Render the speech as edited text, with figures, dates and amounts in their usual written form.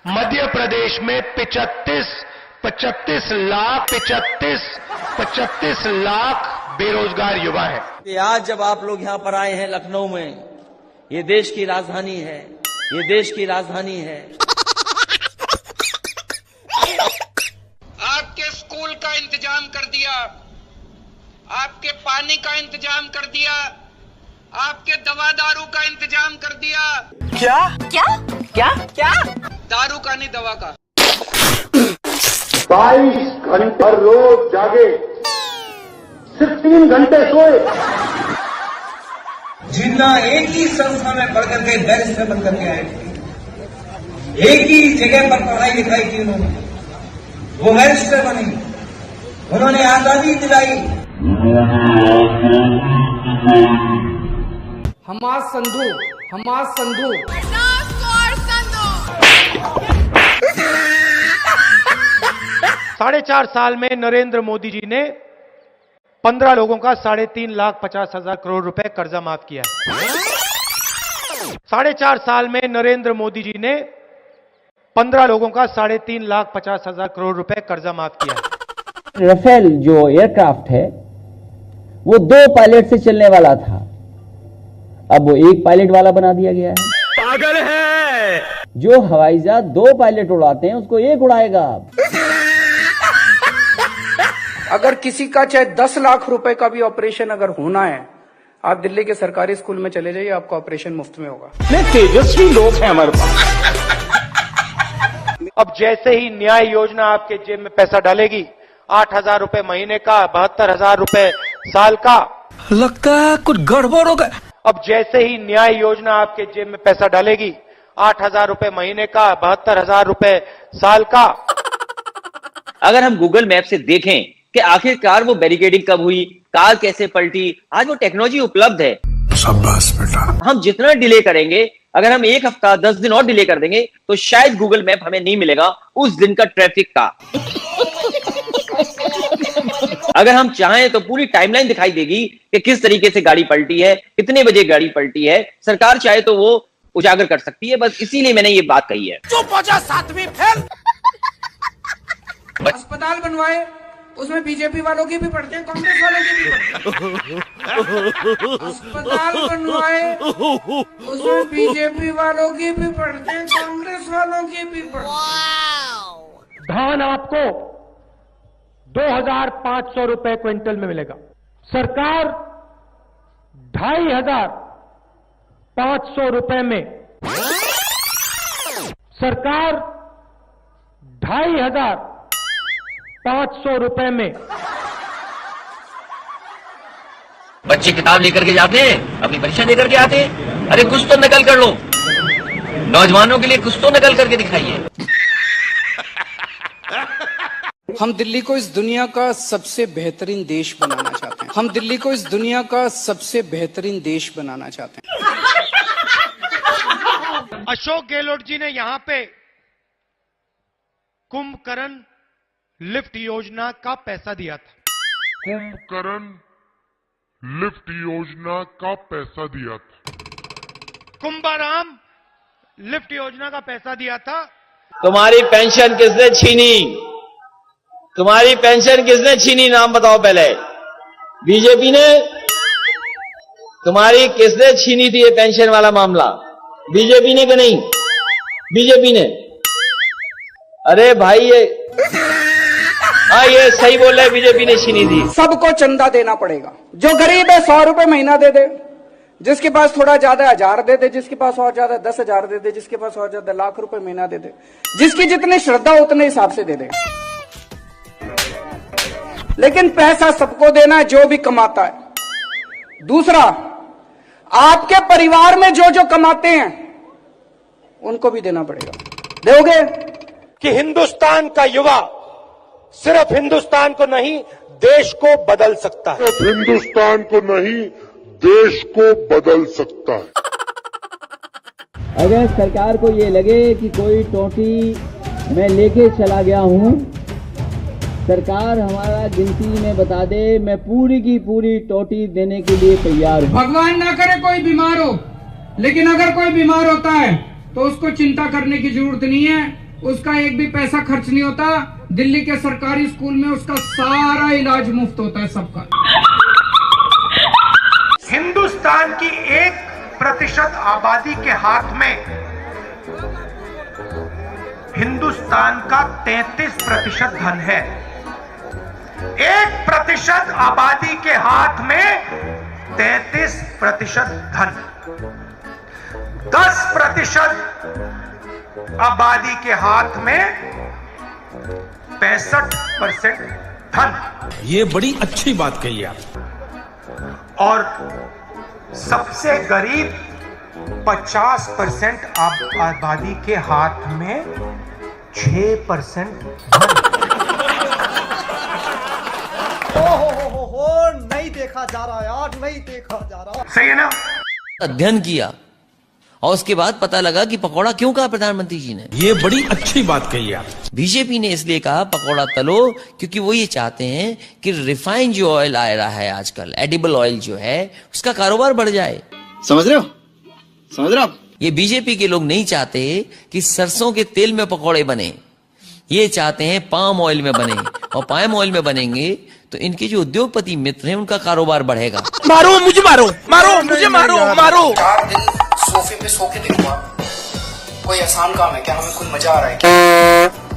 मध्य प्रदेश में 35 लाख बेरोजगार युवा है। कि आज जब आप लोग यहाँ पर आए हैं लखनऊ में, ये देश की राजधानी है, ये देश की राजधानी है। आपके स्कूल का इंतजाम कर दिया, आपके पानी का इंतजाम कर दिया, आपके दवा दारू का इंतजाम कर दिया। क्या क्या क्या क्या? दारू का नहीं, दवा का। 22 घंटे रोज जागे, सिर्फ 3 घंटे सोए। जिन्ना एक ही संस्था में पढ़ करके बैरिस्टर बन करके आए थे, एक ही जगह पर पढ़ाई लिखाई की उन्होंने, वो बैरिस्टर बने, उन्होंने आजादी दिलाई। हमाद संधू 4.5 साल में नरेंद्र मोदी जी ने 15 लोगों का 3,50,000 करोड़ रुपए कर्जा माफ किया है। 4.5 साल में नरेंद्र मोदी जी ने 15 लोगों का 3,50,000 करोड़ रुपए कर्जा माफ किया है। राफेल जो एयरक्राफ्ट है वो 2 पायलट से चलने वाला था, अब वो 1 पायलट वाला बना दिया गया है। पागल है। जो हवाई जहाज 2 पायलट उड़ाते हैं उसको 1 उड़ाएगा। अगर किसी का चाहे 10 लाख रुपए का भी ऑपरेशन अगर होना है, आप दिल्ली के सरकारी स्कूल में चले जाइए, आपका ऑपरेशन मुफ्त में होगा। तेजस्वी लोग हैं हमारे पास। अब जैसे ही न्याय योजना आपके जेब में पैसा डालेगी, 8,000 रुपए महीने का, 72,000 रुपए साल का, लगता है कुछ गड़बड़ हो गया। अब जैसे ही न्याय योजना आपके जेब में पैसा डालेगी, 8,000 रुपए महीने का, 72,000 रुपए साल का। अगर हम गूगल मैप से देखें कि आखिरकार वो बैरिकेडिंग कब हुई, कार कैसे पलटी, आज वो टेक्नोलॉजी उपलब्ध है। शाबाश बेटा। हम जितना डिले करेंगे, अगर हम 1 हफ्ता 10 दिन और डिले कर देंगे तो शायद गूगल मैप हमें नहीं मिलेगा उस दिन का ट्रैफिक का। अगर हम चाहें तो पूरी टाइमलाइन दिखाई देगी कि किस तरीके से गाड़ी पलटी है, कितने बजे गाड़ी पलटी है। सरकार चाहे तो वो उजागर कर सकती है, बस इसीलिए मैंने ये बात कही है। चुप हो जा, 7वीं फेल। अस्पताल बनवाए, उसमें बीजेपी वालों की भी पढ़ते हैं, कांग्रेस वालों की भी पढ़ते हैं। अस्पताल बनवाए, उसमें बीजेपी वालों की भी पढ़ते हैं, कांग्रेस वालों की भी पढ़ते हैं। धान आपको 2,500 रुपए क्विंटल में मिलेगा। सरकार 2,500 रुपए में, सरकार 2,500 रुपए में। बच्चे किताब लेकर के जाते हैं, अपनी परीक्षा लेकर के आते हैं। अरे कुछ तो नकल कर लो, नौजवानों के लिए कुछ तो नकल करके दिखाइए। हम दिल्ली को इस दुनिया का सबसे बेहतरीन देश बनाना चाहते हैं। हम दिल्ली को इस दुनिया का सबसे बेहतरीन देश बनाना चाहते हैं। अशोक गहलोत जी ने यहां पे कुंभकर्ण लिफ्ट योजना का पैसा दिया था। कुंभकर्ण लिफ्ट योजना का पैसा दिया था। कुंभाराम लिफ्ट योजना का पैसा दिया था। तुम्हारी पेंशन किसने छीनी? तुम्हारी पेंशन किसने छीनी? नाम बताओ पहले। बीजेपी ने? तुम्हारी किसने छीनी थी ये पेंशन वाला मामला? बीजेपी ने कि नहीं? बीजेपी ने। अरे भाई ये सही बोल रहे, बीजेपी ने छीनी थी। सबको चंदा देना पड़ेगा। जो गरीब है 100 रुपए महीना दे दे, जिसके पास थोड़ा ज्यादा 1,000 दे दे, जिसके पास और ज्यादा 10,000 दे दे, जिसके पास और ज्यादा लाख रुपए महीना दे दे, जिसकी जितनी श्रद्धा उतने हिसाब से दे दे। लेकिन पैसा सबको देना है जो भी कमाता है। दूसरा, आपके परिवार में जो जो कमाते हैं उनको भी देना पड़ेगा। दोगे? कि हिंदुस्तान का युवा सिर्फ हिंदुस्तान को नहीं देश को बदल सकता है। सिर्फ हिंदुस्तान को नहीं देश को बदल सकता है। अगर सरकार को ये लगे कि कोई टोटी मैं लेके चला गया हूं, सरकार हमारा गिनती में बता दे, मैं पूरी की पूरी टोटी देने के लिए तैयार हूं। भगवान ना करे कोई बीमार हो, लेकिन अगर कोई बीमार होता है तो उसको चिंता करने की जरूरत नहीं है। उसका एक भी पैसा खर्च नहीं होता। दिल्ली के सरकारी स्कूल में उसका सारा इलाज मुफ्त होता है सबका। हिंदुस्तान की 1% आबादी के हाथ में हिंदुस्तान का 33% धन है। 1% आबादी के हाथ में 33% धन, 10% आबादी के हाथ में 65% धन। ये बड़ी अच्छी बात कही आप। और सबसे गरीब 50% आबादी के हाथ में 6% धन। नहीं देखा जा रहा यार, नहीं देखा जा रहा। सही है ना? अध्ययन किया और उसके बाद पता लगा कि पकौड़ा क्यों कहा प्रधानमंत्री जी ने। ये बड़ी अच्छी बात कही आप। बीजेपी ने इसलिए कहा पकौड़ा तलो क्योंकि वो ये चाहते हैं कि रिफाइंड जो ऑयल आ रहा है आजकल, एडिबल ऑयल जो है, उसका कारोबार बढ़ जाए। समझ रहे हो? समझ रहे हो? ये बीजेपी के लोग नहीं चाहते कि सरसों के तेल में पकौड़े बने, ये चाहते हैं पाम ऑयल में बने, और पाम ऑयल में बनेंगे तो इनके जो उद्योगपति मित्र हैं उनका कारोबार बढ़ेगा। मारो मुझे, मारो मारो मुझे, मारो मारो। 4 दिन सोफे पे सो के देखो आप, कोई आसान काम है क्या? हमें खुद मजा आ रहा है क्या?